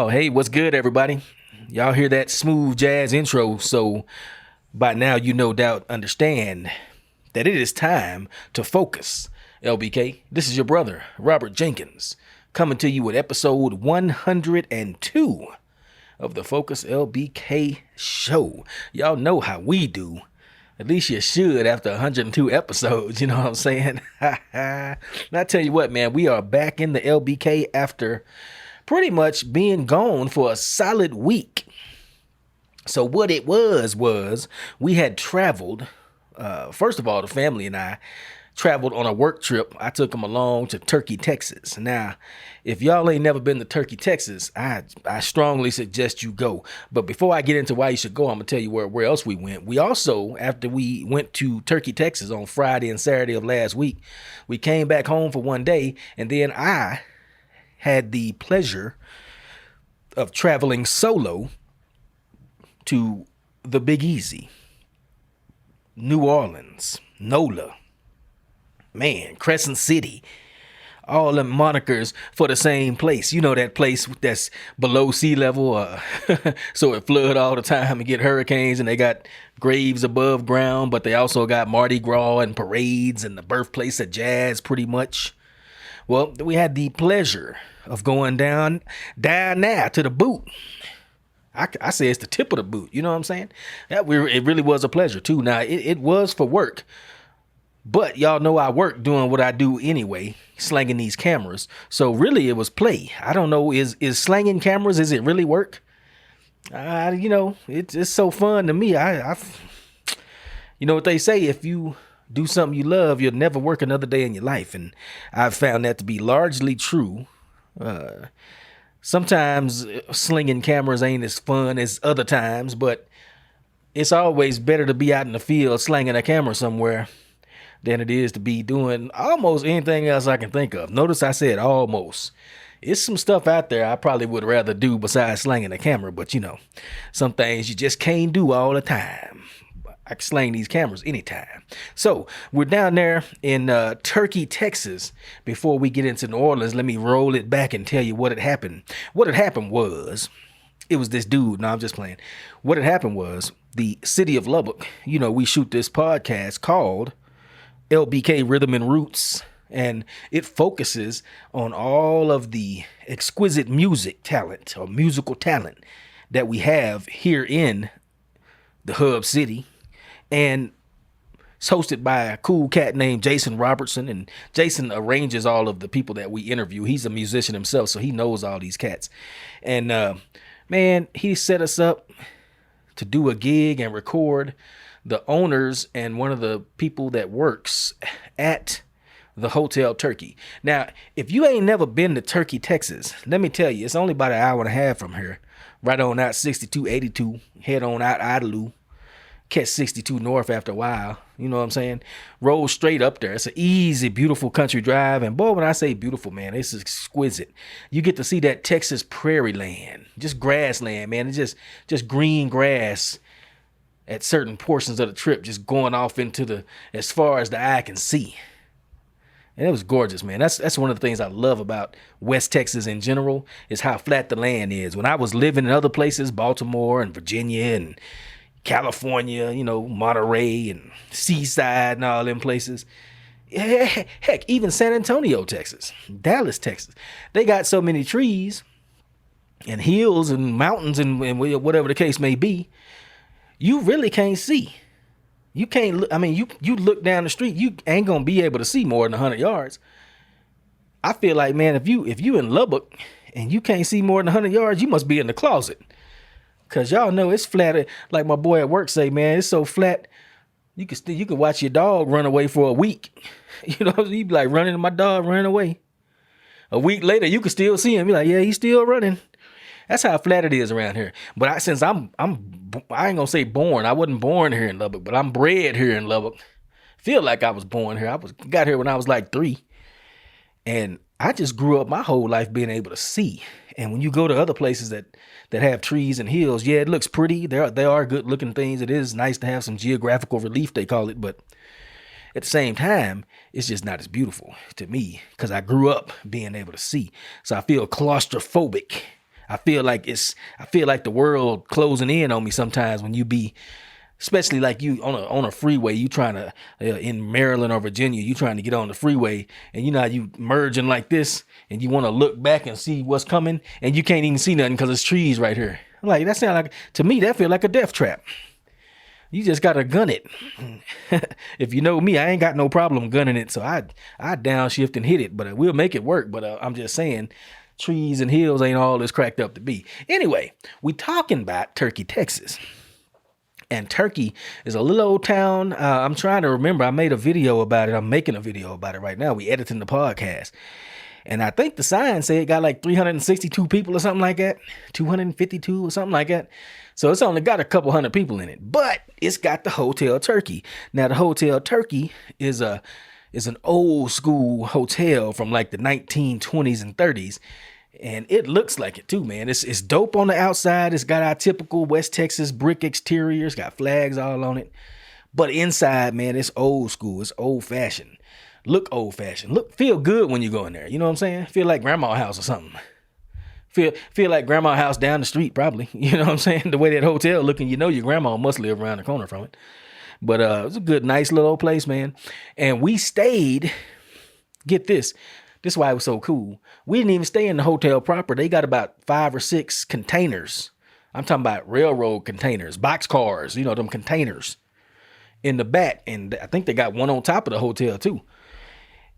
Oh, hey, what's good, everybody? Y'all hear that smooth jazz intro, so by now you no doubt understand that it is time to focus. LBK, this is your brother, Robert Jenkins, coming to you with episode 102 of the Focus LBK show. Y'all know how we do. At least you should after 102 episodes, you know what I'm saying? And I tell you what, man, we are back in the LBK after pretty much being gone for a solid week. So what it was we had traveled. First of all, the family and I traveled on a work trip. I took them along to Turkey, Texas. Now, if y'all ain't never been to Turkey, Texas, I strongly suggest you go. But before I get into why you should go, I'm going to tell you where else we went. We also, after we went to Turkey, Texas on Friday and Saturday of last week, we came back home for one day, and then I had the pleasure of traveling solo to the Big Easy, New Orleans, NOLA, man, Crescent City, all them monikers for the same place. You know that place that's below sea level, so it flood all the time and get hurricanes, and they got graves above ground, but they also got Mardi Gras and parades and the birthplace of jazz pretty much. Well, we had the pleasure of going down now to the boot. I say it's the tip of the boot. You know what I'm saying? It really was a pleasure too. Now it was for work, but y'all know I work doing what I do anyway, slanging these cameras. So really it was play. I don't know, is slanging cameras, is it really work? It's so fun to me. You know what they say, if you do something you love, you'll never work another day in your life. And I've found that to be largely true. Sometimes slinging cameras ain't as fun as other times, but it's always better to be out in the field slanging a camera somewhere than it is to be doing almost anything else I can think of. Notice I said almost. It's some stuff out there I probably would rather do besides slanging a camera, but some things you just can't do all the time. I can slang these cameras anytime. So we're down there in Turkey, Texas. Before we get into New Orleans, let me roll it back and tell you what had happened. What had happened was, it was this dude. No, I'm just playing. What had happened was the city of Lubbock. We shoot this podcast called LBK Rhythm and Roots, and it focuses on all of the exquisite music talent or musical talent that we have here in the hub city. And it's hosted by a cool cat named Jason Robertson. And Jason arranges all of the people that we interview. He's a musician himself, so he knows all these cats. And, man, he set us up to do a gig and record the owners and one of the people that works at the Hotel Turkey. Now, if you ain't never been to Turkey, Texas, let me tell you, it's only about an hour and a half from here. Right on out 6282, head on out Idalou. Catch 62 north after a while, you know what I'm saying? Roll straight up there. It's an easy, beautiful country drive. And boy, when I say beautiful, man, it's exquisite. You get to see that Texas prairie land, just grassland, man. It's just green grass at certain portions of the trip, just going off into as far as the eye can see. And it was gorgeous, man. That's one of the things I love about West Texas in general, is how flat the land is. When I was living in other places, Baltimore and Virginia and California, Monterey and Seaside and all them places. Heck, even San Antonio, Texas, Dallas, Texas. They got so many trees and hills and mountains and whatever the case may be, you really can't see. You can't look. I mean, you look down the street, you ain't gonna be able to see more than 100 yards. I feel like, man, if you in Lubbock and you can't see more than 100 yards, you must be in the closet. Cause y'all know it's flat. Like my boy at work say, man, it's so flat. You can watch your dog run away for a week. You be like running, my dog running away. A week later, you can still see him. Be like, yeah, he's still running. That's how flat it is around here. But since I ain't gonna say born. I wasn't born here in Lubbock, but I'm bred here in Lubbock. Feel like I was born here. Got here when I was like 3, and I just grew up my whole life being able to see. And when you go to other places that have trees and hills, yeah, it looks pretty. They are good looking things. It is nice to have some geographical relief, they call it. But at the same time, it's just not as beautiful to me because I grew up being able to see. So I feel claustrophobic I feel like the world closing in on me sometimes when you be, especially like you on a freeway, you trying to in Maryland or Virginia, you trying to get on the freeway, and you know how you merging like this, and you want to look back and see what's coming, and you can't even see nothing because there's trees right here. Like that sound like, to me, that feel like a death trap. You just gotta gun it. If you know me, I ain't got no problem gunning it, so I downshift and hit it, but we'll make it work. But I'm just saying, trees and hills ain't all it's cracked up to be. Anyway, we talking about Turkey, Texas. And Turkey is a little old town. I'm trying to remember. I made a video about it. I'm making a video about it right now. We editing the podcast. And I think the sign said it got like 362 people or something like that. 252 or something like that. So it's only got a couple hundred people in it. But it's got the Hotel Turkey. Now, the Hotel Turkey is an old school hotel from like the 1920s and 30s. And it looks like it too, man. It's dope on the outside. It's got our typical West Texas brick exterior. It's got flags all on it. But inside, man, it's old school. It's old fashioned. Look old fashioned. Feel good when you go in there. You know what I'm saying? Feel like grandma's house or something. Feel like grandma's house down the street, probably. You know what I'm saying? The way that hotel looking, you know your grandma must live around the corner from it. But it was a good, nice little old place, man. And we stayed, get this. This is why it was so cool. We didn't even stay in the hotel proper. They got about 5 or 6 containers. I'm talking about railroad containers, box cars, you know, them containers in the back. And I think they got one on top of the hotel too.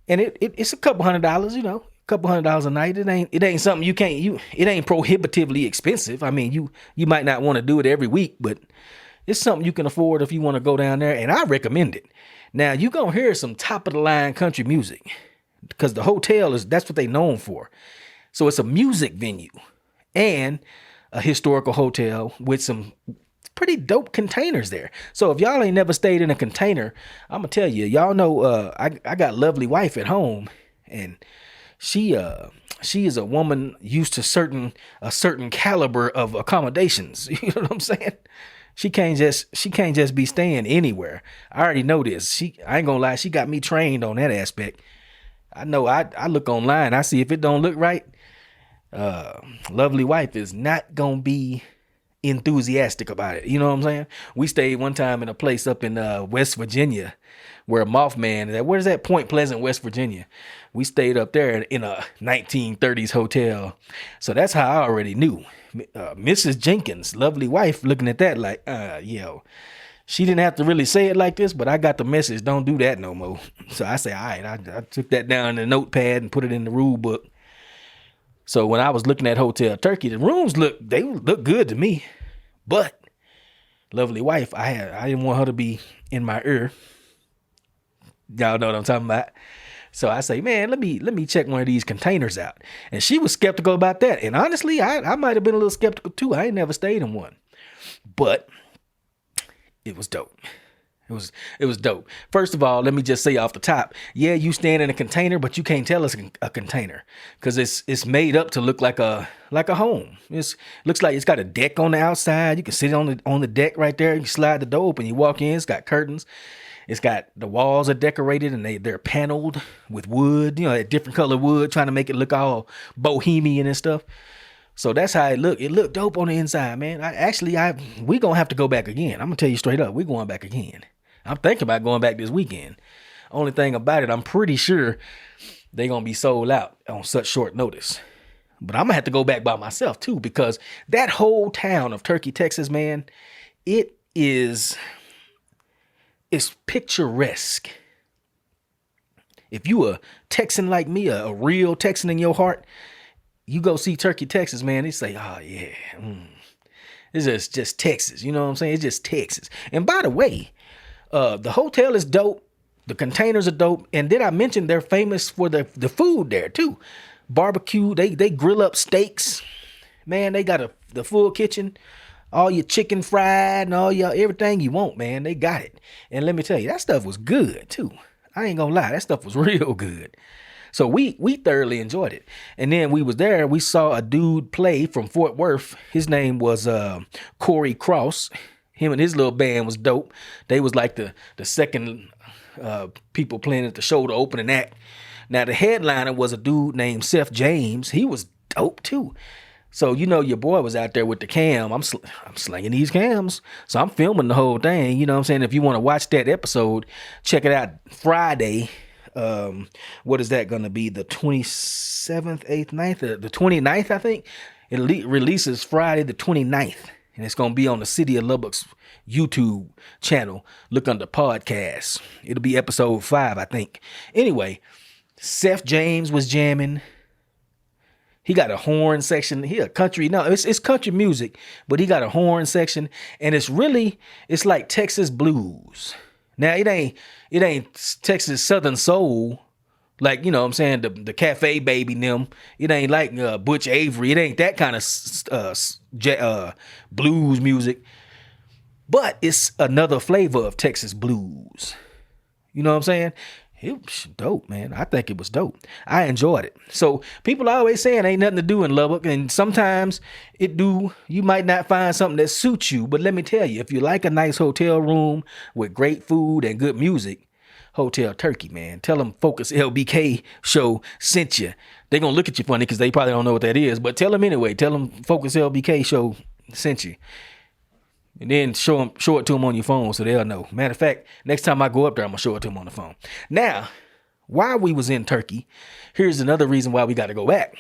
And it's a couple $100, you know, $200 a night. It ain't something it ain't prohibitively expensive. I mean, you might not want to do it every week, but it's something you can afford if you want to go down there. And I recommend it. Now, you're going to hear some top of the line country music, because the hotel that's what they known for. So it's a music venue and a historical hotel with some pretty dope containers there. So if y'all ain't never stayed in a container, I'm gonna tell you, y'all know I got lovely wife at home, and she is a woman used to a certain caliber of accommodations. You know what I'm saying? She can't just be staying anywhere. I already know this. I ain't gonna lie, she got me trained on that aspect. I know I look online. I see if it don't look right. Lovely wife is not going to be enthusiastic about it. You know what I'm saying? We stayed one time in a place up in West Virginia where Mothman is at. Where's that? Point Pleasant, West Virginia. We stayed up there in a 1930s hotel. So that's how I already knew. Mrs. Jenkins, lovely wife, looking at that like, yo. She didn't have to really say it like this, but I got the message. Don't do that no more. So I say, all right, I took that down in the notepad and put it in the rule book. So when I was looking at Hotel Turkey, the rooms look good to me. But lovely wife, I didn't want her to be in my ear. Y'all know what I'm talking about. So I say, man, let me check one of these containers out. And she was skeptical about that. And honestly, I might have been a little skeptical too. I ain't never stayed in one. But it was dope. It was dope. First of all, let me just say off the top, yeah, you stand in a container, but you can't tell it's a container because it's made up to look like a home. It looks like it's got a deck on the outside. You can sit on the deck right there. You slide the door open. You walk in. It's got curtains. It's got the walls are decorated and they're paneled with wood. You know, that different color wood, trying to make it look all bohemian and stuff. So that's how it looked. It looked dope on the inside, man. We gonna have to go back again. I'm gonna tell you straight up, we going back again. I'm thinking about going back this weekend. Only thing about it, I'm pretty sure they're gonna be sold out on such short notice. But I'm gonna have to go back by myself too, because that whole town of Turkey, Texas, man, it's picturesque. If you a Texan like me, a real Texan in your heart, you go see Turkey, Texas, man, they say, oh, yeah, it's just Texas. You know what I'm saying? It's just Texas. And by the way, the hotel is dope. The containers are dope. And did I mention they're famous for the food there, too? Barbecue. They grill up steaks. Man, they got the full kitchen. All your chicken fried and all your everything you want, man. They got it. And let me tell you, that stuff was good, too. I ain't gonna lie. That stuff was real good. So we thoroughly enjoyed it. And then we was there. We saw a dude play from Fort Worth. His name was Corey Cross. Him and his little band was dope. They was like the second people playing at the show, the opening act. Now, the headliner was a dude named Seth James. He was dope, too. So your boy was out there with the cam. I'm slinging these cams, so I'm filming the whole thing. You know what I'm saying? If you want to watch that episode, check it out Friday. What is that going to be? The 27th, 8th, 9th, the 29th, I think. It releases Friday the 29th, and it's going to be on the City of Lubbock's YouTube channel. Look under podcasts. It'll be episode 5, I think. Anyway, Seth James was jamming. He got a horn section. He a country. No, it's country music, but he got a horn section, and it's like Texas blues. Now it ain't Texas Southern soul, like, you know what I'm saying, the Cafe Baby and them. It ain't like Butch Avery. It ain't that kind of blues music, but it's another flavor of Texas blues. You know what I'm saying? It was dope, man. I think it was dope. I enjoyed it. So people always saying ain't nothing to do in Lubbock, and sometimes you might not find something that suits you. But let me tell you, if you like a nice hotel room with great food and good music, Hotel Turkey, man. Tell them Focus LBK show sent you. They're going to look at you funny because they probably don't know what that is. But tell them anyway. Tell them Focus LBK show sent you. And then show it to them on your phone so they'll know. Matter of fact, next time I go up there, I'm going to show it to them on the phone. Now, while we was in Turkey, here's another reason why we got to go back.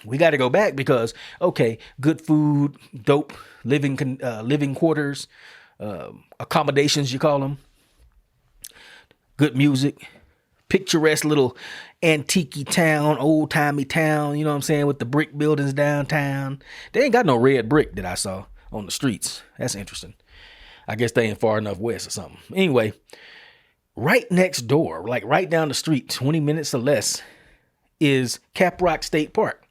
We got to go back because, okay, good food, dope living quarters, accommodations, you call them, good music, picturesque little antique town, old-timey town, you know what I'm saying, with the brick buildings downtown. They ain't got no red brick that I saw on the streets. That's interesting. I guess they ain't far enough west or something. Anyway, right next door, like right down the street, 20 minutes or less, is Caprock State Park.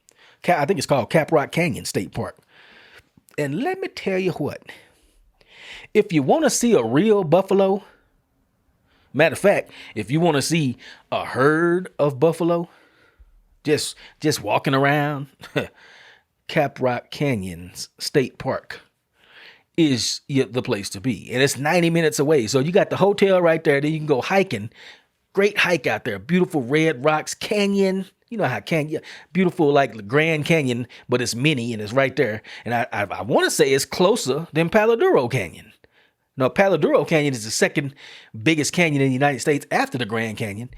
I think it's called Caprock Canyon State Park. And let me tell you what, if you want to see a real buffalo, matter of fact, if you want to see a herd of buffalo, just walking around, Caprock Canyons State Park is the place to be. And it's 90 minutes away. So you got the hotel right there. Then you can go hiking. Great hike out there. Beautiful red rocks canyon. You know how beautiful like the Grand Canyon, but it's mini and it's right there. And I want to say it's closer than Palo Duro Canyon. No, Palo Duro Canyon is the second biggest canyon in the United States after the Grand Canyon.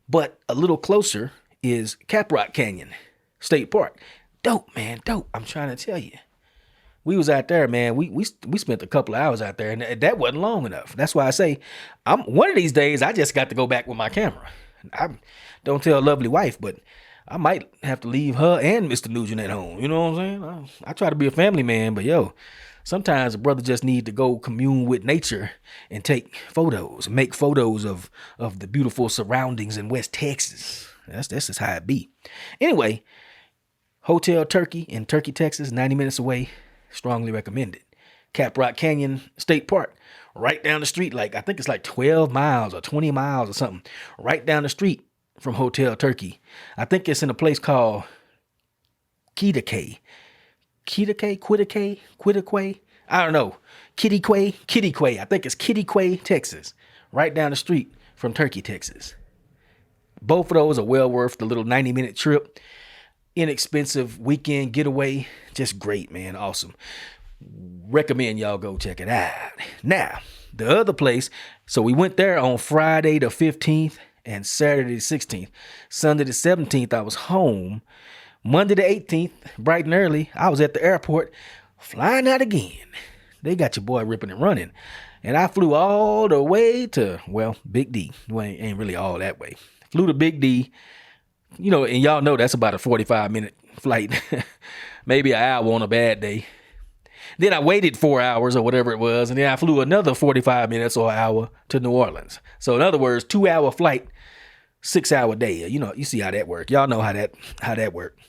But a little closer is Caprock Canyon State Park. Dope, man. Dope. I'm trying to tell you. We was out there, man. We spent a couple of hours out there, and that wasn't long enough. That's why I say, one of these days I just got to go back with my camera. I don't tell a lovely wife, but I might have to leave her and Mr. Nugent at home. You know what I'm saying? I try to be a family man, but sometimes a brother just need to go commune with nature and take photos, make photos of the beautiful surroundings in West Texas. That's just how it be. Anyway, Hotel Turkey in Turkey, Texas, 90 minutes away. Strongly recommended. Caprock Canyon State Park, right down the street. Like, I think it's like 12 miles or 20 miles or something. Right down the street from Hotel Turkey. I think it's in a place called Kittiquay. Quitaquay? I don't know. Kittiquay. I think it's Kittiquay, Texas. Right down the street from Turkey, Texas. Both of those are well worth the little 90-minute trip. Inexpensive weekend getaway. Just great, man. Awesome. Recommend y'all go check it out. Now, the other place, so we went there on Friday the 15th and Saturday the 16th. Sunday the 17th, I was home. Monday the 18th, bright and early, I was at the airport flying out again. They got your boy ripping and running. And I flew all the way to, Big D. Well, ain't really all that way. Flew to Big D. You know, and y'all know that's about a 45-minute flight. Maybe an hour on a bad day. Then I waited 4 hours or whatever it was, and then I flew another 45 minutes or an hour to New Orleans. So in other words, 2-hour flight, 6-hour day. You know, you see how that work. Y'all know how that worked.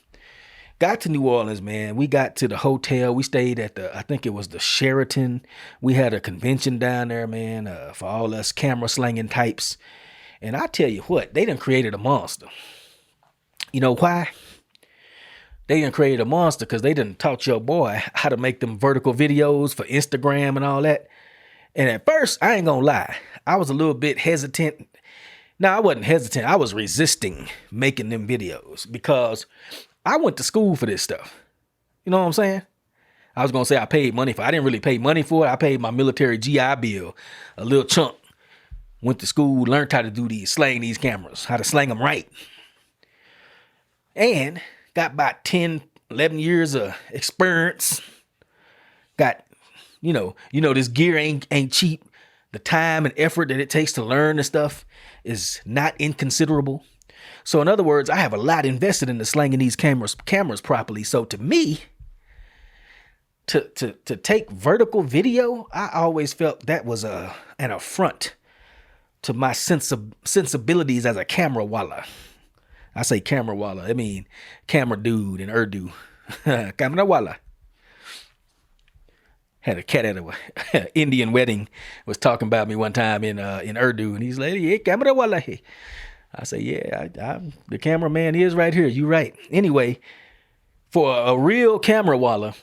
Got to New Orleans, man. We got to the hotel. We stayed at I think it was the Sheraton. We had a convention down there, man, for all us camera slinging types. And I tell you what, they done created a monster. You know why? They done created a monster because they done taught your boy how to make them vertical videos for Instagram and all that. And at first, I ain't gonna lie, I was a little bit hesitant. No, I wasn't hesitant. I was resisting making them videos because I went to school for this stuff. You know what I'm saying? I was gonna say I paid money for it. I didn't really pay money for it. I paid my military GI Bill, a little chunk. Went to school, learned how to do slang these cameras, how to slang them right. And got about 10, 11 years of experience. Got, this gear ain't cheap. The time and effort that it takes to learn this stuff is not inconsiderable. So in other words, I have a lot invested in the slanging these cameras properly. So to me, to take vertical video, I always felt that was an affront to my sensibilities as a camera walla. I say camera walla. I mean camera dude in Urdu. Camera walla. Had a cat at an Indian wedding, was talking about me one time in Urdu, and he's like, "Hey, camera walla." I say, "Yeah, I'm the cameraman is right here. You right." Anyway, for a real camera walla,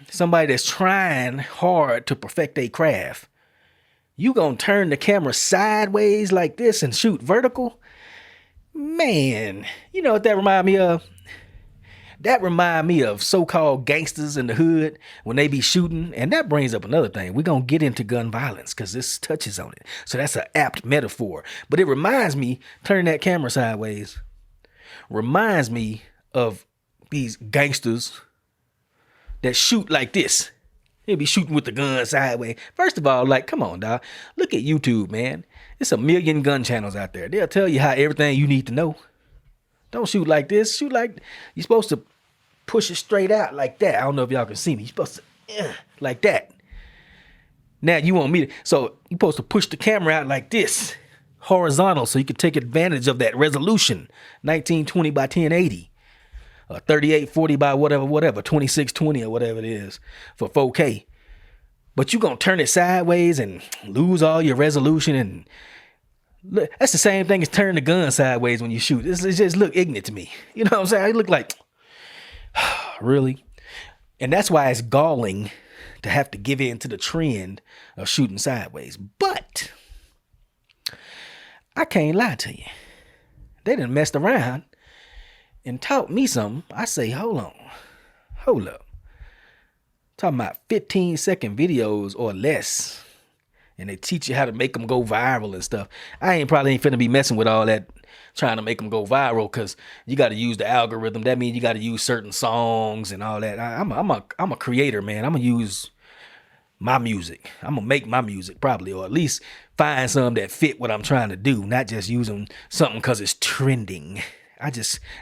somebody that's trying hard to perfect their craft, you gonna turn the camera sideways like this and shoot vertical? Man, you know what that remind me of? That remind me of so-called gangsters in the hood when they be shooting. And that brings up another thing. We're going to get into gun violence because this touches on it. So that's an apt metaphor. But it reminds me, turning that camera sideways, reminds me of these gangsters that shoot like this. They be shooting with the gun sideways. First of all, like, come on, dog. Look at YouTube, man. It's a million gun channels out there. They'll tell you how everything you need to know. Don't shoot like this. Shoot like, you're supposed to push it straight out like that. I don't know if y'all can see me. You're supposed to, like that. Now you want me to, so you're supposed to push the camera out like this, horizontal, so you can take advantage of that resolution, 1920 by 1080. 3840 by whatever, 2620 or whatever it is for 4K. But you're going to turn it sideways and lose all your resolution. And look, that's the same thing as turning the gun sideways when you shoot. It just look ignorant to me. You know what I'm saying? It look like, really? And that's why it's galling to have to give in to the trend of shooting sideways. But I can't lie to you. They done messed around and taught me something. I say, hold up. Talking about 15-second videos or less. And they teach you how to make them go viral and stuff. I probably ain't finna be messing with all that, trying to make them go viral, because you got to use the algorithm. That means you got to use certain songs and all that. I'm a creator, man. I'm gonna use my music. I'm gonna make my music probably, or at least find some that fit what I'm trying to do, not just using something because it's trending.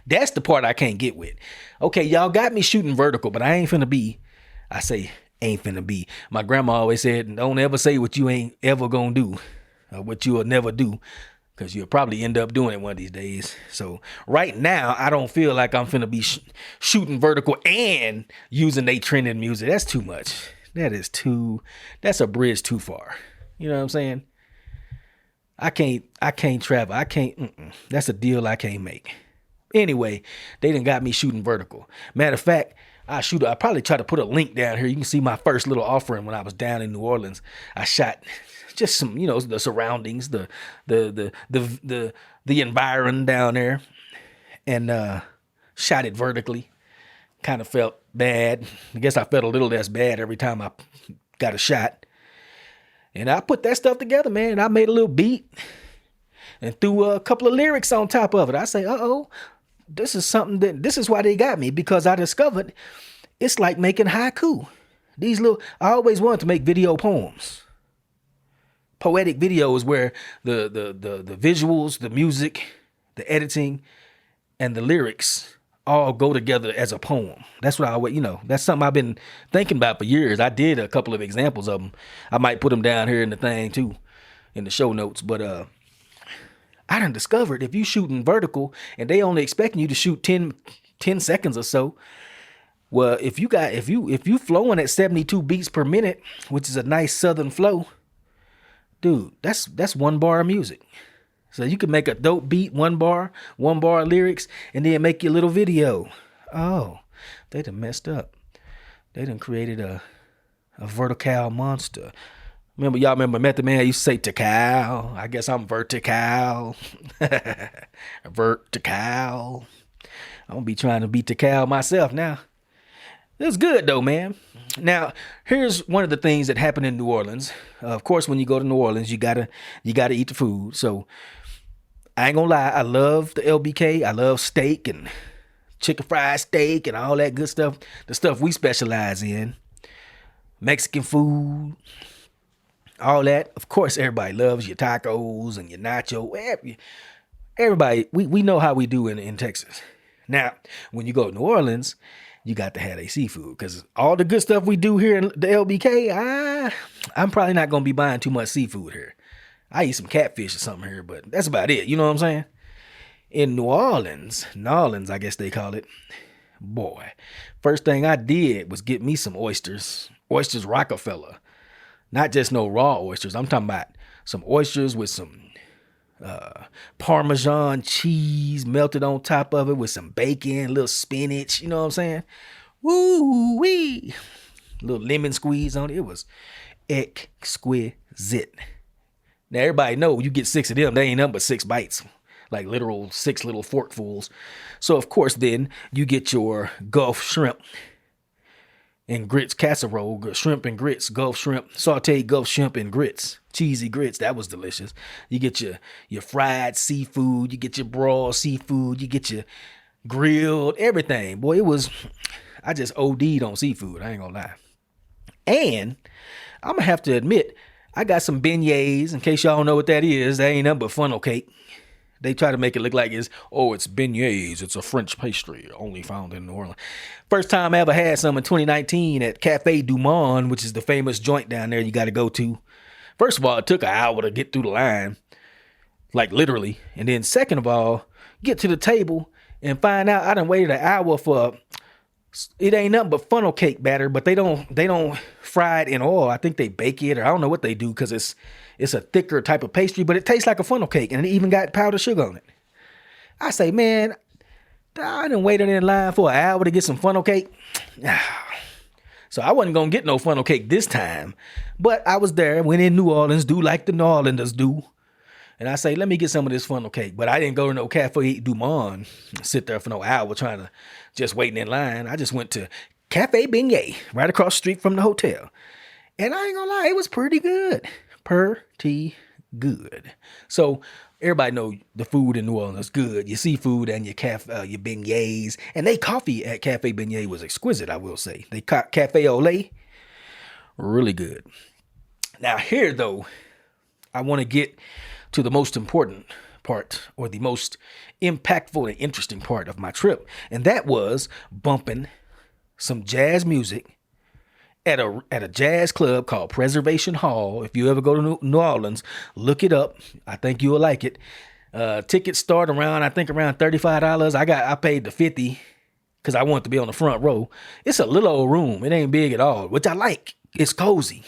That's the part I can't get with. Okay, y'all got me shooting vertical, but I ain't finna be, my grandma always said, don't ever say what you ain't ever gonna do, or what you will never do, because you'll probably end up doing it one of these days. So right now, I don't feel like I'm finna be shooting vertical and using they trending music. That's too much. That's a bridge too far. You know what I'm saying? I can't travel. That's a deal I can't make. Anyway, they done got me shooting vertical. Matter of fact, I probably try to put a link down here. You can see my first little offering when I was down in New Orleans. I shot just some, the surroundings, the environment down there, and shot it vertically. Kind of felt bad. I guess I felt a little less bad every time I got a shot. And I put that stuff together, man. I made a little beat and threw a couple of lyrics on top of it. I say, this is why they got me, because I discovered it's like making haiku. I always wanted to make video poems. Poetic videos where the visuals, the music, the editing, and the lyrics all go together as a poem. That's what that's something I've been thinking about for years. I did a couple of examples of them. I might put them down here in the thing too, in the show notes. But I done discovered if you shooting vertical and they only expecting you to shoot 10 seconds or so. Well, if you flowing at 72 beats per minute, which is a nice southern flow, dude, that's one bar of music. So you can make a dope beat, one bar lyrics, and then make your little video. Oh, they done messed up. They done created a vertical monster. Y'all remember Method Man used to say Takal. I guess I'm vertical. Vertical. I'm gonna be trying to be Takal myself now. It was good though, man. Now, here's one of the things that happened in New Orleans. Of course, when you go to New Orleans, you gotta eat the food. So I ain't gonna lie, I love the LBK. I love steak and chicken fried steak and all that good stuff. The stuff we specialize in, Mexican food, all that. Of course, everybody loves your tacos and your nacho. Everybody, we know how we do in Texas. Now, when you go to New Orleans, you got to have a seafood because all the good stuff we do here in the LBK, I'm probably not going to be buying too much seafood here. I eat some catfish or something here, but that's about it. You know what I'm saying? In New Orleans, I guess they call it. Boy, first thing I did was get me some oysters Rockefeller. Not just no raw oysters. I'm talking about some oysters with some Parmesan cheese melted on top of it with some bacon, a little spinach. You know what I'm saying? Woo wee. Little lemon squeeze on it. It was exquisite. Now everybody know you get 6 of them, they ain't nothing but 6 bites. Like literal 6 little forkfuls. So of course then you get your Gulf shrimp and grits casserole, shrimp and grits, Gulf shrimp, sauteed Gulf shrimp and grits, cheesy grits. That was delicious. You get your fried seafood, you get your broiled seafood, you get your grilled, everything. Boy, I just OD'd on seafood. I ain't gonna lie. And I'm gonna have to admit, I got some beignets. In case y'all don't know what that is, that ain't nothing but funnel cake. They try to make it look like it's beignets. It's a French pastry only found in New Orleans. First time I ever had some in 2019 at Cafe Du Monde, which is the famous joint down there you got to go to. First of all, it took an hour to get through the line, like literally. And then second of all, get to the table and find out I done waited an hour for, it ain't nothing but funnel cake batter, but they don't fry it in oil. I think they bake it, or I don't know what they do because it's a thicker type of pastry, but it tastes like a funnel cake, and it even got powdered sugar on it. I say, man, I done waited in line for an hour to get some funnel cake. So I wasn't going to get no funnel cake this time, but I was there, went in New Orleans, do like the New Orleans do. And I say, let me get some of this funnel cake. But I didn't go to no Cafe Du Monde, sit there for no hour trying to just waiting in line. I just went to Cafe Beignet right across the street from the hotel. And I ain't gonna lie, it was pretty good. Pretty good. So everybody know the food in New Orleans is good. Your seafood and your beignets. And they coffee at Cafe Beignet was exquisite, I will say. They Cafe au lait, really good. Now here though, I want to get to the most important part, or the most impactful and interesting part of my trip. And that was bumping some jazz music at a jazz club called Preservation Hall. If you ever go to New Orleans, look it up. I think you'll like it. Tickets start around $35. I paid the $50 because I wanted to be on the front row. It's a little old room. It ain't big at all, which I like. It's cozy.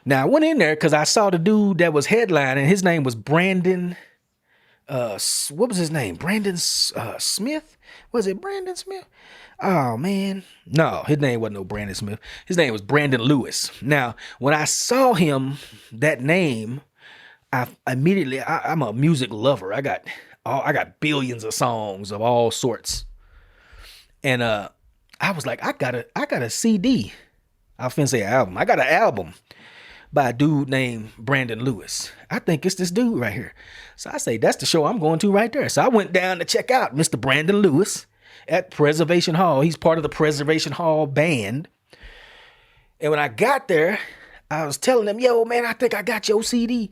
Now, I went in there because I saw the dude that was headlining. His name was Brandon. What was his name? Brandon Smith? Was it Brandon Smith? Oh, man. No, his name wasn't no Brandon Smith. His name was Brandon Lewis. Now, when I saw him, that name, I'm a music lover. I got billions of songs of all sorts. And I was like, I got a CD. I was finna say album. I got an album by a dude named Brandon Lewis. I think it's this dude right here. So I say, that's the show I'm going to right there. So I went down to check out Mr. Brandon Lewis at Preservation Hall. He's part of the Preservation Hall band. And when I got there, I was telling him, yo, man, I think I got your CD.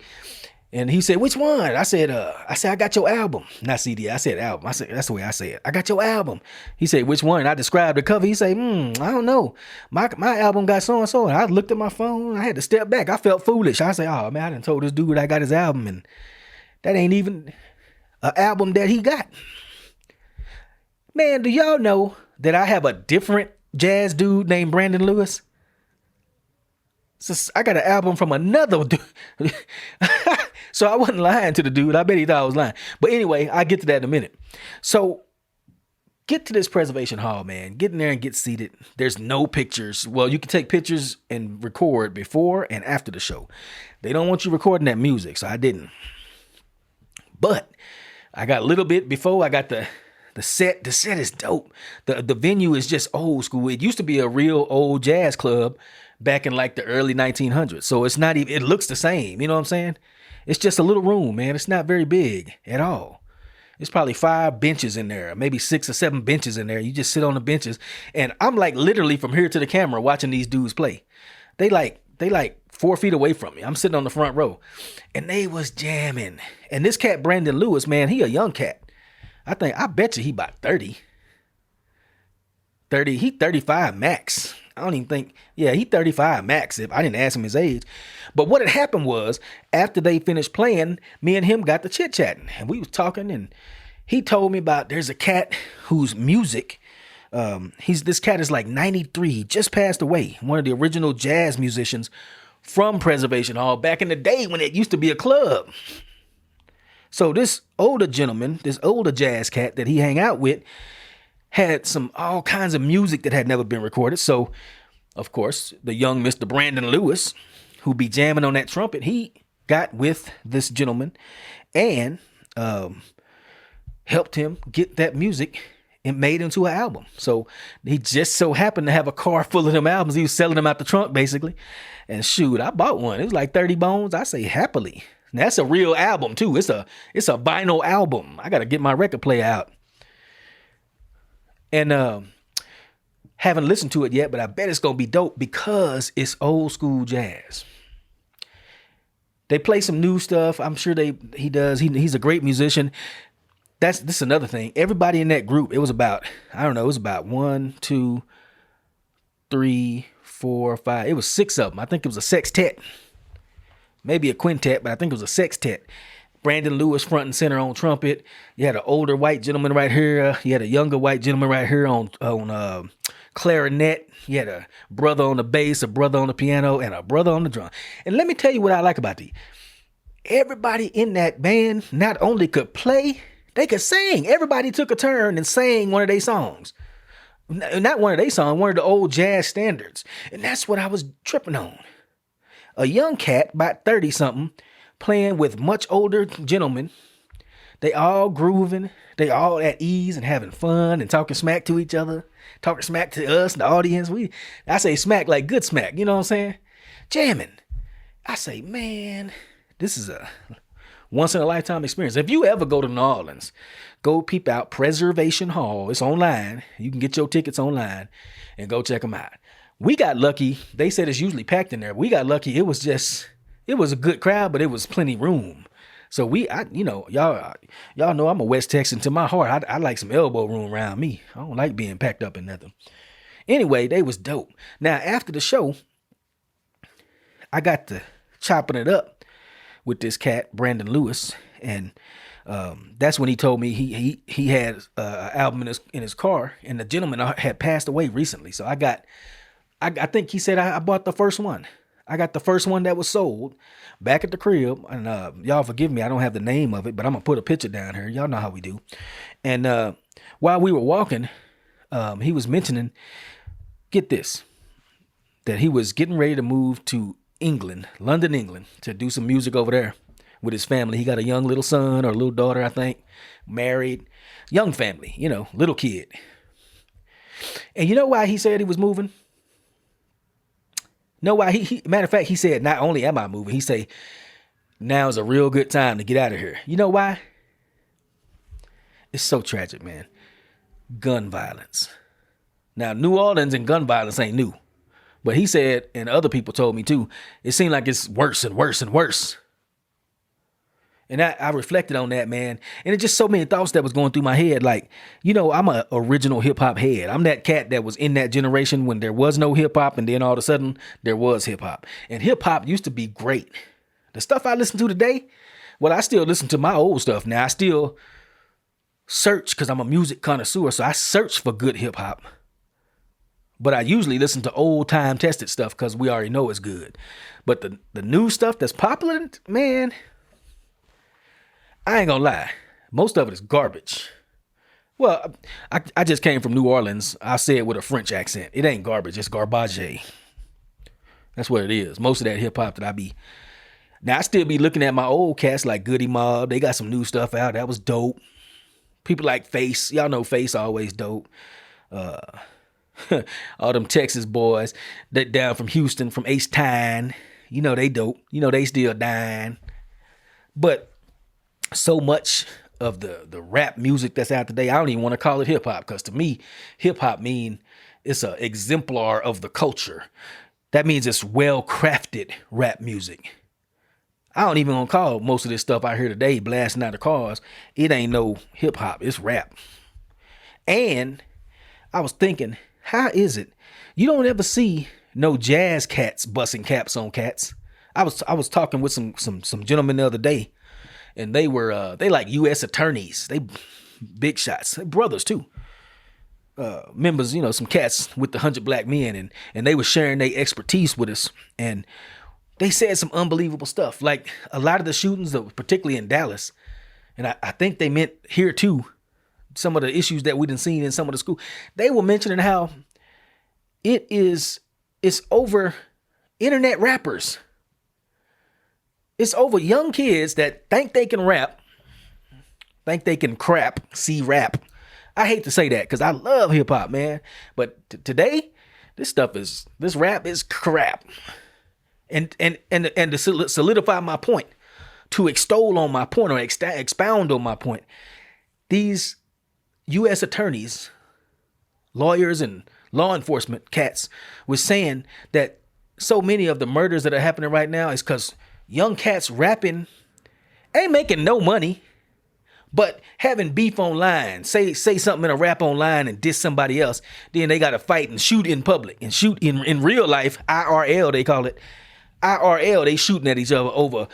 And he said, which one? I said, I got your album. Not CD, I said album. I said, that's the way I say it. I got your album. He said, which one? And I described the cover. He said, I don't know. My album got so-and-so. And I looked at my phone. I had to step back. I felt foolish. I said, oh, man, I done told this dude I got his album. And that ain't even an album that he got. Man, do y'all know that I have a different jazz dude named Brandon Lewis? So I got an album from another dude. So I wasn't lying to the dude. I bet he thought I was lying. But anyway, I'll get to that in a minute. So get to this Preservation Hall, man. Get in there and get seated. There's no pictures. Well, you can take pictures and record before and after the show. They don't want you recording that music, so I didn't. But I got a little bit before. I got the The set is dope. The venue is just old school. It used to be a real old jazz club back in like the early 1900s. So it's not even, it looks the same. You know what I'm saying? It's just a little room, man. It's not very big at all. It's probably 5 benches in there, maybe 6 or 7 benches in there. You just sit on the benches. And I'm like literally from here to the camera watching these dudes play. They like 4 feet away from me. I'm sitting on the front row. And they was jamming. And this cat, Brandon Lewis, man, he a young cat. I bet you he about 30. He 35 max. I don't even think, yeah, he 35 max if I didn't ask him his age. But what had happened was after they finished playing, me and him got to chit chatting and we was talking and he told me about there's a cat whose music, this cat is like 93, just passed away. One of the original jazz musicians from Preservation Hall back in the day when it used to be a club. So this older gentleman, this older jazz cat that he hang out with, had all kinds of music that had never been recorded. So, of course, the young Mr. Brandon Lewis, who be jamming on that trumpet, he got with this gentleman and helped him get that music and made into an album. So he just so happened to have a car full of them albums. He was selling them out the trunk, basically. And shoot, I bought one. It was like 30 bones. I say happily. And that's a real album, too. It's a vinyl album. I got to get my record player out. And haven't listened to it yet, but I bet it's going to be dope because it's old school jazz. They play some new stuff. I'm sure he does. He's a great musician. This is another thing. Everybody in that group, it was about 1, 2, 3, 4, 5. It was 6 of them. I think it was a sextet. Maybe a quintet, but I think it was a sextet. Brandon Lewis front and center on trumpet. You had an older white gentleman right here. You had a younger white gentleman right here on clarinet. You had a brother on the bass, a brother on the piano, and a brother on the drum. And let me tell you what I like about these. Everybody in that band not only could play, they could sing. Everybody took a turn and sang one of their songs. Not one of their songs, one of the old jazz standards. And that's what I was tripping on. A young cat, about 30-something, playing with much older gentlemen. They all grooving. They all at ease and having fun and talking smack to each other. Talking smack to us, the audience. I say smack like good smack. You know what I'm saying? Jamming. I say, man, this is a once-in-a-lifetime experience. If you ever go to New Orleans, go peep out Preservation Hall. It's online. You can get your tickets online and go check them out. We got lucky. They said it's usually packed in there. We got lucky. It was a good crowd, but it was plenty room. So y'all know I'm a West Texan to my heart. I like some elbow room around me. I don't like being packed up in nothing. Anyway, they was dope. Now, after the show, I got to chopping it up with this cat, Brandon Lewis. And that's when he told me he had an album in his car. And the gentleman had passed away recently. So I think he said I bought the first one. I got the first one that was sold back at the crib. And y'all forgive me, I don't have the name of it, but I'm going to put a picture down here. Y'all know how we do. And while we were walking, he was mentioning, get this, that he was getting ready to move to England, London, England, to do some music over there with his family. He got a young little son or a little daughter, I think, married, young family, little kid. And you know why he said he was moving? Know why matter of fact, he said, not only am I moving, he say, now is a real good time to get out of here. You know why? It's so tragic, man. Gun violence. Now, New Orleans and gun violence ain't new. But he said, and other people told me too, it seemed like it's worse and worse and worse. And I reflected on that, man. And it's just so many thoughts that was going through my head. Like, I'm an original hip hop head. I'm that cat that was in that generation when there was no hip hop. And then all of a sudden there was hip hop. And hip hop used to be great. The stuff I listen to today, well, I still listen to my old stuff. Now I still search because I'm a music connoisseur. So I search for good hip hop. But I usually listen to old time tested stuff because we already know it's good. But the new stuff that's popular, man, I ain't gonna lie. Most of it is garbage. Well, I just came from New Orleans. I say it with a French accent. It ain't garbage. It's garbage. That's what it is. Most of that hip hop that I be. Now, I still be looking at my old cats like Goody Mob. They got some new stuff out. That was dope. People like Face. Y'all know Face always dope. All them Texas boys that down from Houston, from H-Town. You know they dope. You know they still dying. But so much of the rap music that's out today, I don't even want to call it hip hop, because to me, hip hop mean it's an exemplar of the culture. That means it's well crafted rap music. I don't even want to call most of this stuff I hear today blasting out the cars. It ain't no hip hop. It's rap. And I was thinking, how is it you don't ever see no jazz cats busting caps on cats? I was talking with some gentlemen the other day, and they were they like U.S. attorneys. They big shots. They brothers too. Members, you know, some cats with the 100 Black Men, and they were sharing their expertise with us, and they said some unbelievable stuff. Like a lot of the shootings, particularly in Dallas, and I think they meant here too, some of the issues that we done seen in some of the school, they were mentioning how it's over internet rappers. It's over young kids that think they can rap, think they can see rap. I hate to say that because I love hip hop, man. But today, this rap is crap. And to solidify my point, to extol on my point or expound on my point, these U.S. attorneys, lawyers, and law enforcement cats was saying that so many of the murders that are happening right now is because young cats rapping ain't making no money, but having beef online, say something in a rap online and diss somebody else, then they got to fight and shoot in public and shoot in real life, IRL they call it. IRL, they shooting at each other over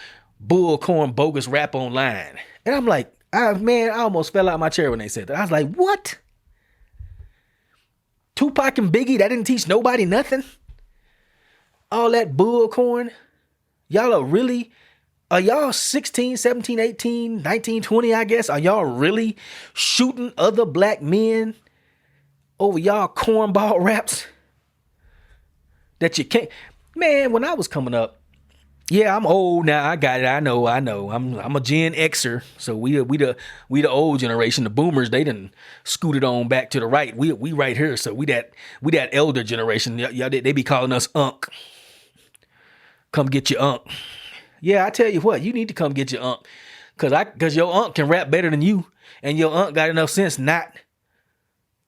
bullcorn bogus rap online. And I'm like, I almost fell out my chair when they said that. I was like, what? Tupac and Biggie, that didn't teach nobody nothing? All that bullcorn? Are y'all 16, 17, 18, 19, 20, I guess? Are y'all really shooting other black men over y'all cornball raps? That you can't... Man, when I was coming up, yeah, I'm old now. I got it. I know. I'm a Gen Xer, so we the old generation. The boomers, they done scooted on back to the right. We right here, so we that elder generation. Y'all they be calling us Unc. Come get your Unc. Yeah, I tell you what, you need to come get your Unc, cause your Unc can rap better than you, and your Unc got enough sense not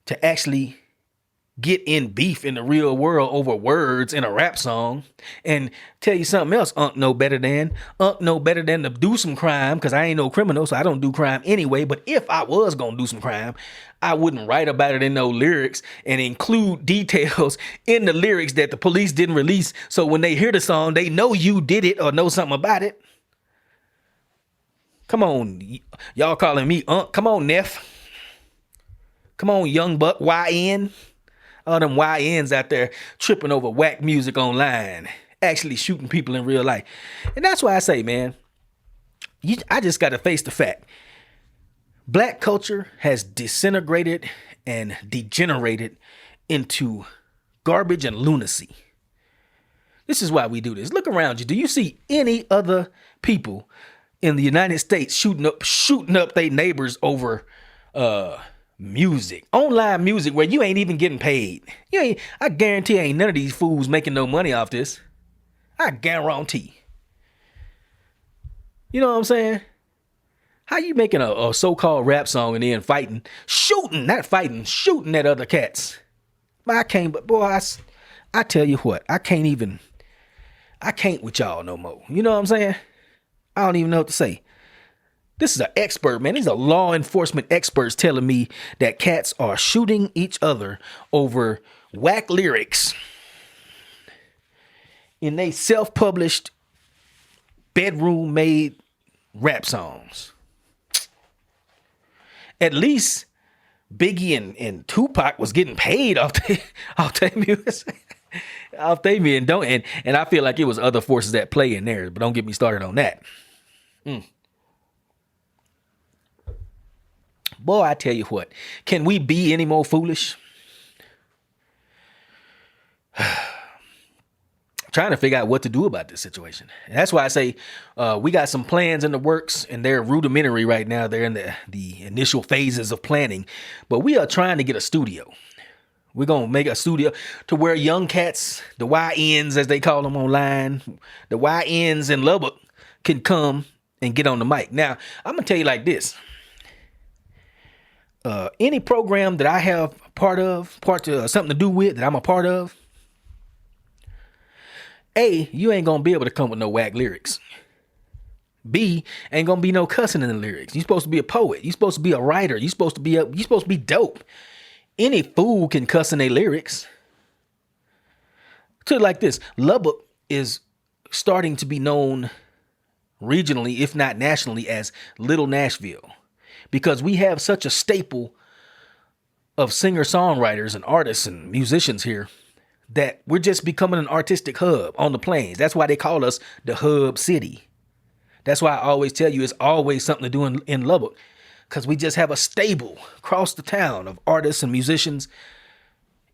to actually get in beef in the real world over words in a rap song. And tell you something else, Unc know better than to do some crime, because I ain't no criminal, so I don't do crime anyway. But if I was gonna do some crime, I wouldn't write about it in no lyrics and include details in the lyrics that the police didn't release, so when they hear the song, they know you did it or know something about it. Come on, y'all calling me Unc. Come on, Neff. Come on, Young Buck, YN. All them YNs out there tripping over whack music online, actually shooting people in real life. And that's why I say, man, I just got to face the fact. Black culture has disintegrated and degenerated into garbage and lunacy. This is why we do this. Look around you. Do you see any other people in the United States shooting up their neighbors over music, online music, where you ain't even getting paid? I guarantee ain't none of these fools making no money off this. I guarantee. You know what I'm saying? How you making a so-called rap song and then shooting at other cats? I can't, but boy, I tell you what, I can't with y'all no more. You know what I'm saying? I don't even know what to say. This is an expert, man. These are law enforcement experts telling me that cats are shooting each other over whack lyrics in they self-published bedroom-made rap songs. At least Biggie and Tupac was getting paid off their music. Off their music. And I feel like it was other forces at play in there, but don't get me started on that. Boy, I tell you what, can we be any more foolish? trying to figure out what to do about this situation. And that's why I say we got some plans in the works, and they're rudimentary right now. They're in the initial phases of planning, but we are trying to get a studio. We're going to make a studio to where young cats, the YNs as they call them online, the YNs in Lubbock can come and get on the mic. Now, I'm going to tell you like this. Any program that I have something to do with, that I'm a part of, A, you ain't going to be able to come with no whack lyrics. B, ain't going to be no cussing in the lyrics. You're supposed to be a poet. You're supposed to be a writer. You're supposed to be dope. Any fool can cuss in their lyrics. To like this, Lubbock is starting to be known regionally, if not nationally, as Little Nashville, because we have such a staple of singer-songwriters and artists and musicians here that we're just becoming an artistic hub on the plains. That's why they call us the hub city. That's why I always tell you it's always something to do in Lubbock, because we just have a stable across the town of artists and musicians,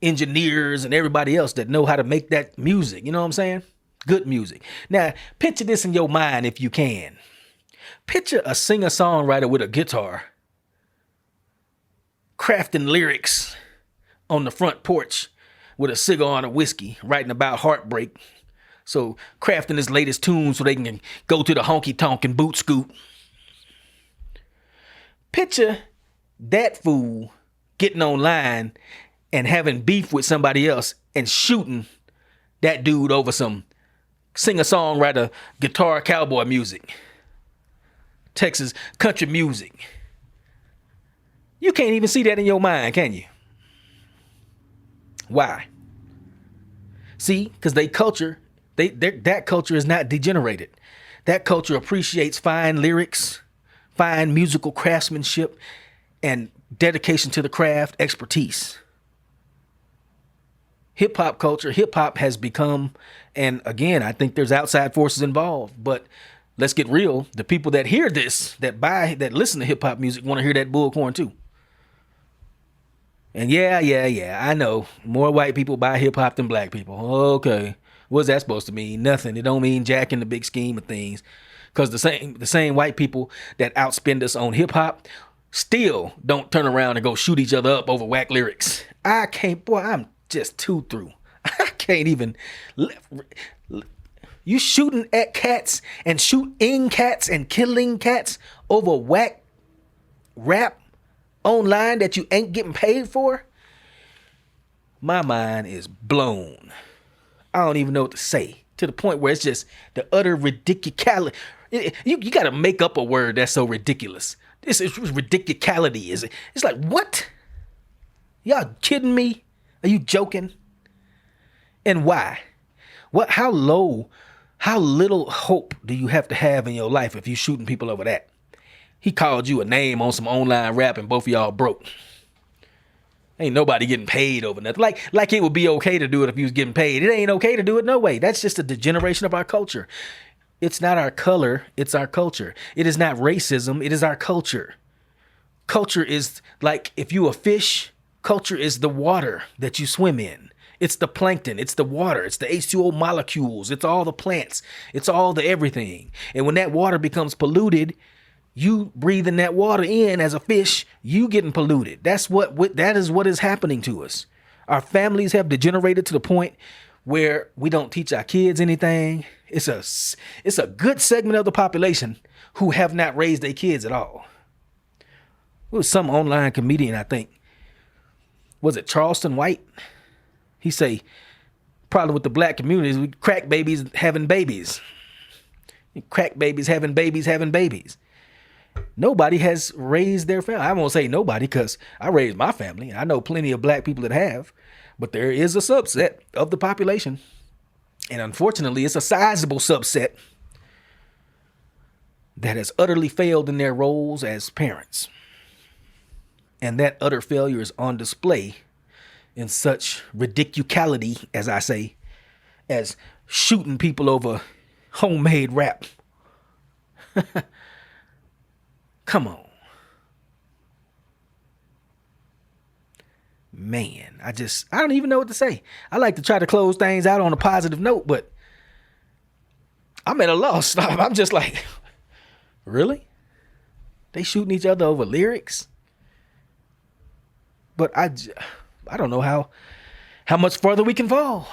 engineers, and everybody else that know how to make that music. You know what I'm saying? Good music. Now, picture this in your mind if you can. Picture a singer-songwriter with a guitar crafting lyrics on the front porch with a cigar and a whiskey, writing about heartbreak. So crafting his latest tune so they can go to the honky-tonk and boot scoot. Picture that fool getting online and having beef with somebody else and shooting that dude over some singer-songwriter guitar cowboy music. Texas country music. You can't even see that in your mind, can you? Why? See, because that culture is not degenerated. That culture appreciates fine lyrics, fine musical craftsmanship, and dedication to the craft, expertise. Hip-hop culture, hip-hop has become, and again, I think there's outside forces involved, but let's get real. The people that hear this, that listen to hip-hop music, want to hear that bullcorn too. And yeah, I know. More white people buy hip-hop than black people. Okay. What's that supposed to mean? Nothing. It don't mean jack in the big scheme of things. Because the same white people that outspend us on hip-hop still don't turn around and go shoot each other up over whack lyrics. I'm just too through. I can't even... You shooting at cats and shooting cats and killing cats over whack rap online that you ain't getting paid for? My mind is blown. I don't even know what to say, to the point where it's just the utter ridiculous. You got to make up a word that's so ridiculous. This is ridiculity. It's like, what? Y'all kidding me? Are you joking? And why? How little hope do you have to have in your life if you shooting people over that? He called you a name on some online rap and both of y'all broke. Ain't nobody getting paid over nothing. Like it would be okay to do it if you was getting paid. It ain't okay to do it, no way. That's just a degeneration of our culture. It's not our color, it's our culture. It is not racism, it is our culture. Culture is like, if you a fish, culture is the water that you swim in. It's the plankton, it's the water, it's the H2O molecules, it's all the plants, it's all the everything. And when that water becomes polluted, you breathing that water in as a fish, you getting polluted. That is what is happening to us. Our families have degenerated to the point where we don't teach our kids anything. It's a good segment of the population who have not raised their kids at all. It was some online comedian, I think. Was it Charleston White? He say, problem with the black community is we crack babies having babies. Crack babies having babies. Nobody has raised their family. I won't say nobody because I raised my family. I know plenty of black people that have, but there is a subset of the population. And unfortunately, it's a sizable subset that has utterly failed in their roles as parents. And that utter failure is on display in such ridiculity, as I say, as shooting people over homemade rap. Come on. Man, I don't even know what to say. I like to try to close things out on a positive note, but I'm at a loss. I'm just like, really? They shooting each other over lyrics? But I don't know how much further we can fall.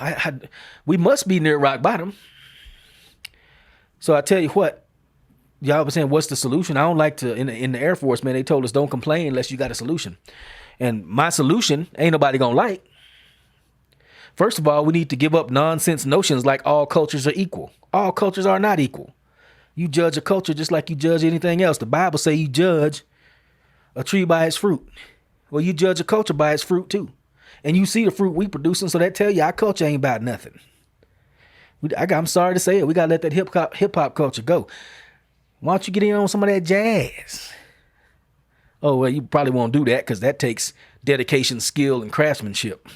We must be near rock bottom. So I tell you what, y'all was saying, what's the solution? I don't like to, in the Air Force, man, they told us don't complain unless you got a solution. And my solution ain't nobody gonna like. First of all, we need to give up nonsense notions like all cultures are equal. All cultures are not equal. You judge a culture just like you judge anything else. The Bible say you judge a tree by its fruit. Well, you judge a culture by its fruit too. And you see the fruit we producing, so that tell you our culture ain't about nothing. I'm sorry to say it. We got to let that hip hop culture go. Why don't you get in on some of that jazz? Oh, well, you probably won't do that because that takes dedication, skill, and craftsmanship.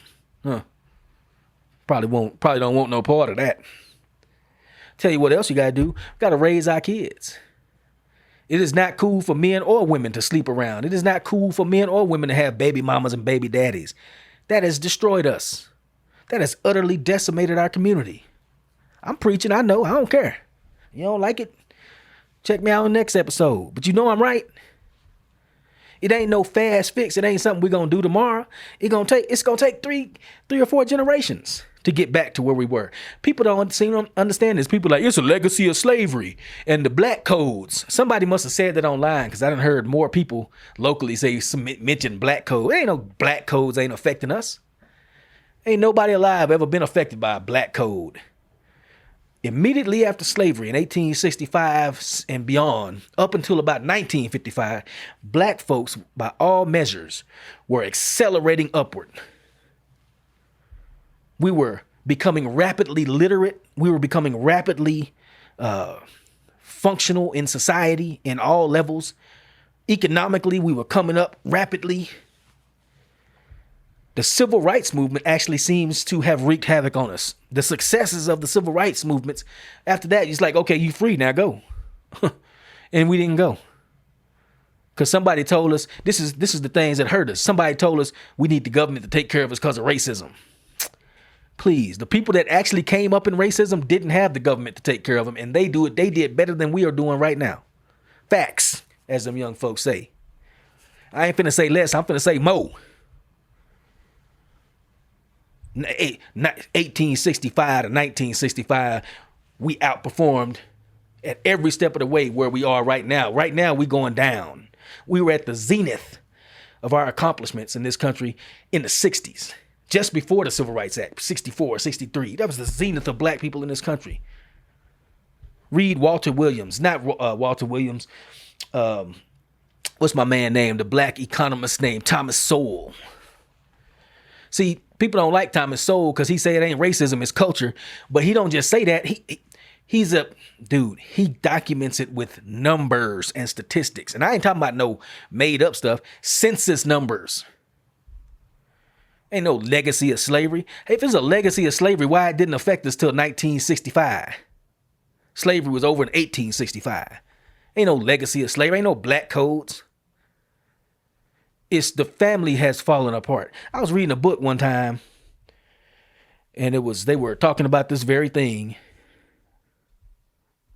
Probably don't want no part of that. Tell you what else you got to do. We got to raise our kids. It is not cool for men or women to sleep around. It is not cool for men or women to have baby mamas and baby daddies. That has destroyed us. That has utterly decimated our community. I'm preaching, I know, I don't care. You don't like it? Check me out on the next episode. But you know I'm right. It ain't no fast fix. It ain't something we're gonna do tomorrow. It's gonna take three or four generations to get back to where we were. People don't seem to understand this. People are like, it's a legacy of slavery and the black codes. Somebody must have said that online because I done heard more people locally mention black code. Ain't no black codes ain't affecting us. Ain't nobody alive ever been affected by a black code. Immediately after slavery in 1865 and beyond, up until about 1955, black folks, by all measures, were accelerating upward. We were becoming rapidly literate. We were becoming rapidly functional in society in all levels. Economically, we were coming up rapidly. The civil rights movement actually seems to have wreaked havoc on us. The successes of the civil rights movements, after that, it's like, okay, you free, now go. And we didn't go. Because somebody told us, this is the things that hurt us. Somebody told us we need the government to take care of us because of racism. Please, the people that actually came up in racism didn't have the government to take care of them, and they did better than we are doing right now. Facts, as them young folks say. I ain't finna say less, I'm finna say more. 1865 to 1965, we outperformed at every step of the way where we are right now. Right now, we going down. We were at the zenith of our accomplishments in this country in the 60s, just before the Civil Rights Act, 64, 63. That was the zenith of black people in this country. Read Walter Williams, not Walter Williams. What's my man name? The black economist named Thomas Sowell. See, people don't like Thomas Sowell because he say it ain't racism, it's culture. But he don't just say that. He's a dude. He documents it with numbers and statistics. And I ain't talking about no made up stuff. Census numbers. Ain't no legacy of slavery. Hey, if it's a legacy of slavery, why it didn't affect us till 1965? Slavery was over in 1865. Ain't no legacy of slavery. Ain't no black codes. It's the family has fallen apart. I was reading a book one time, and they were talking about this very thing,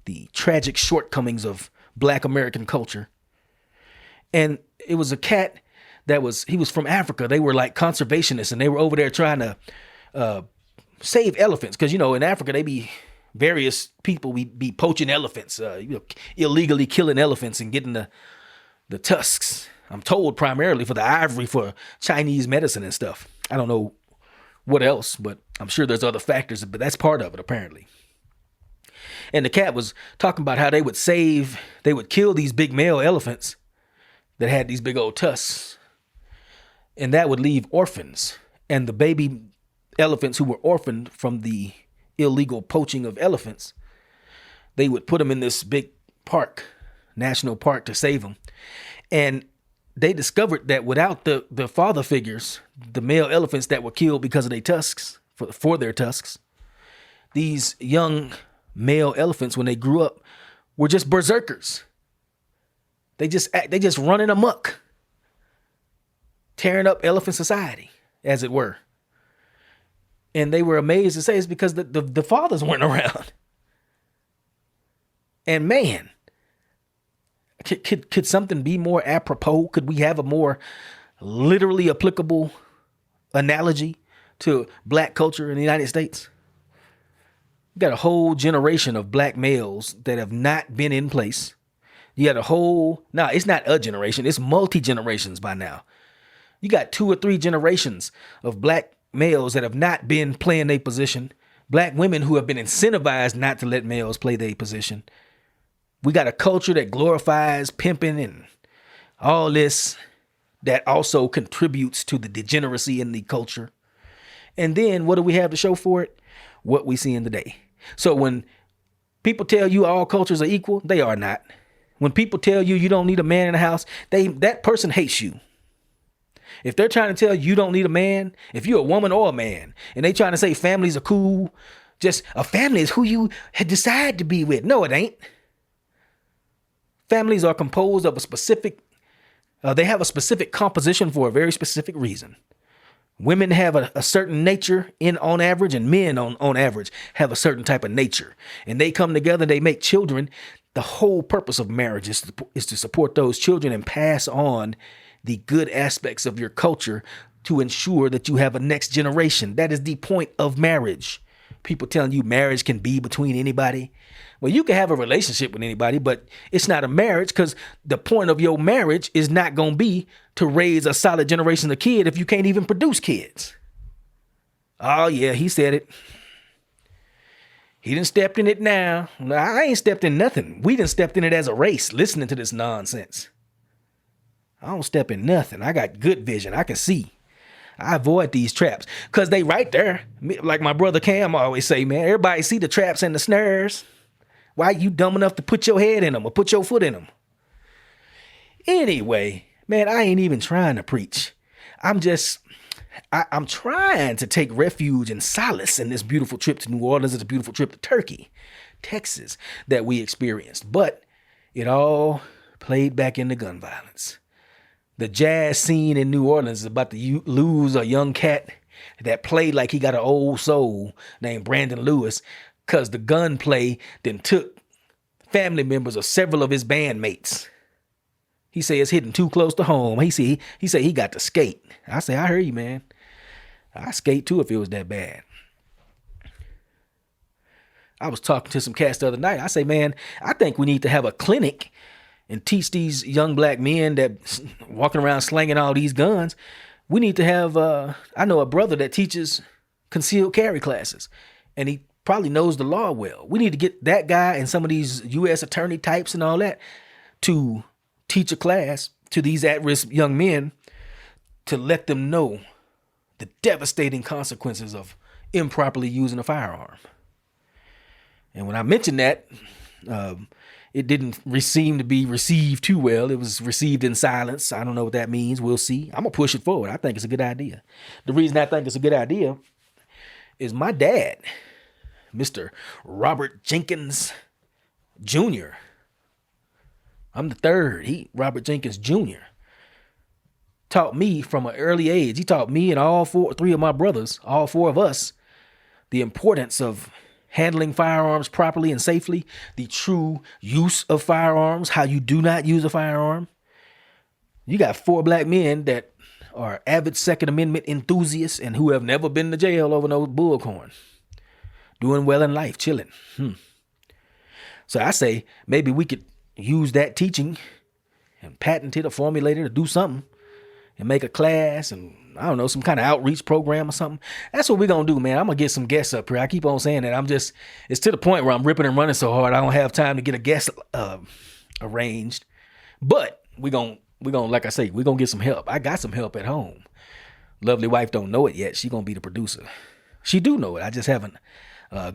the tragic shortcomings of black American culture. And it was a cat he was from Africa. They were like conservationists, and they were over there trying to save elephants. Because, in Africa, various people be poaching elephants, illegally killing elephants and getting the tusks. I'm told primarily for the ivory for Chinese medicine and stuff. I don't know what else, but I'm sure there's other factors, but that's part of it apparently. And the cat was talking about how they would kill these big male elephants that had these big old tusks, and that would leave orphans. And the baby elephants who were orphaned from the illegal poaching of elephants, they would put them in this big park, national park, to save them. And they discovered that without the father figures, the male elephants that were killed because of their tusks, for their tusks, these young male elephants, when they grew up, were just berserkers. They just running amok, tearing up elephant society, as it were. And they were amazed to say it's because the fathers weren't around. And man, could something be more apropos? Could we have a more literally applicable analogy to black culture in the United States? You got a whole generation of black males that have not been in place. You got it's not a generation, it's multi-generations by now. You got 2 or 3 generations of black males that have not been playing their position. Black women who have been incentivized not to let males play their position. We got a culture that glorifies pimping and all this that also contributes to the degeneracy in the culture. And then what do we have to show for it? What we see in today. So when people tell you all cultures are equal, they are not. When people tell you you don't need a man in the house, that person hates you. If they're trying to tell you don't need a man, if you're a woman or a man, and they trying to say families are cool, just a family is who you had decided to be with. No, it ain't. Families are composed of they have a specific composition for a very specific reason. Women have a certain nature on average, and men on average have a certain type of nature. And they come together, they make children. The whole purpose of marriage is to support those children and pass on the good aspects of your culture to ensure that you have a next generation. That is the point of marriage. People telling you marriage can be between anybody. Well, you can have a relationship with anybody, but it's not a marriage, because the point of your marriage is not going to be to raise a solid generation of kids if you can't even produce kids. Oh, yeah, he said it. He done stepped in it now. I ain't stepped in nothing. We done stepped in it as a race listening to this nonsense. I don't step in nothing. I got good vision. I can see. I avoid these traps because they right there. Like my brother Cam always say, man, everybody see the traps and the snares. Why you dumb enough to put your head in them or put your foot in them? Anyway, man, I ain't even trying to preach. I'm trying to take refuge and solace in this beautiful trip to New Orleans. It's a beautiful trip to Turkey, Texas that we experienced. But it all played back into gun violence. The jazz scene in New Orleans is about to lose a young cat that played like he got an old soul named Brandon Lewis, because the gunplay then took family members of several of his bandmates. He say it's hitting too close to home. He say he got to skate. I say, I hear you, man. I skate too if it was that bad. I was talking to some cats the other night. I say, man, I think we need to have a clinic and teach these young black men that walking around slanging all these guns. We need to have, I know a brother that teaches concealed carry classes, and he probably knows the law well. We need to get that guy and some of these U.S. attorney types and all that to teach a class to these at-risk young men to let them know the devastating consequences of improperly using a firearm. And when I mentioned that, it didn't seem to be received too well. It was received in silence. I don't know what that means. We'll see. I'm going to push it forward. I think it's a good idea. The reason I think it's a good idea is my dad, Mr. Robert Jenkins Jr. I'm the third. Robert Jenkins Jr. taught me from an early age. He taught me and three of my brothers, all four of us, the importance of handling firearms properly and safely, the true use of firearms, how you do not use a firearm. You got 4 black men that are avid Second Amendment enthusiasts and who have never been to jail over no bullcorn. Doing well in life, chilling. So I say maybe we could use that teaching and patent it or formulate it or do something and make a class and, I don't know, some kind of outreach program or something. That's what we're going to do, man. I'm going to get some guests up here. I keep on saying that. It's to the point where I'm ripping and running so hard I don't have time to get a guest arranged. But we're going to, like I say, we're going to get some help. I got some help at home. Lovely wife don't know it yet. She going to be the producer. She do know it. I just haven't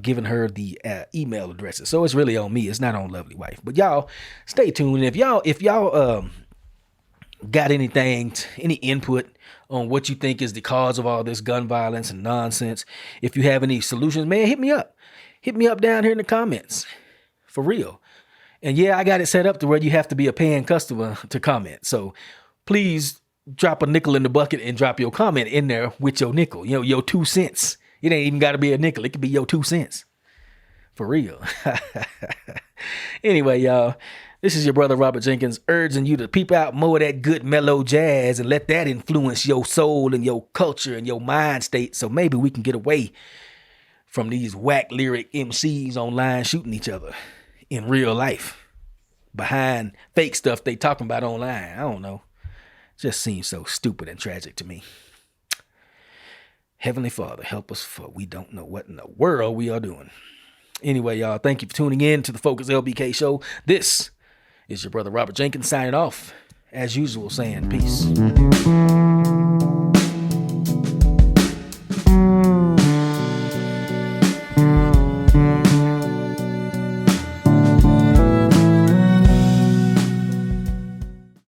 given her the email addresses. So it's really on me. It's not on Lovely Wife. But y'all stay tuned. If y'all got any input on what you think is the cause of all this gun violence and nonsense, if you have any solutions, man, hit me up. Hit me up down here in the comments. For real. And yeah, I got it set up to where you have to be a paying customer to comment. So please drop a nickel in the bucket and drop your comment in there with your nickel, your 2 cents. It ain't even got to be a nickel. It could be your 2 cents. For real. Anyway, y'all, this is your brother Robert Jenkins urging you to peep out more of that good mellow jazz and let that influence your soul and your culture and your mind state so maybe we can get away from these whack lyric MCs online shooting each other in real life behind fake stuff they talking about online. I don't know. Just seems so stupid and tragic to me. Heavenly Father, help us, for we don't know what in the world we are doing. Anyway, y'all, thank you for tuning in to the Focus LBK show. This is your brother Robert Jenkins signing off, as usual, saying peace.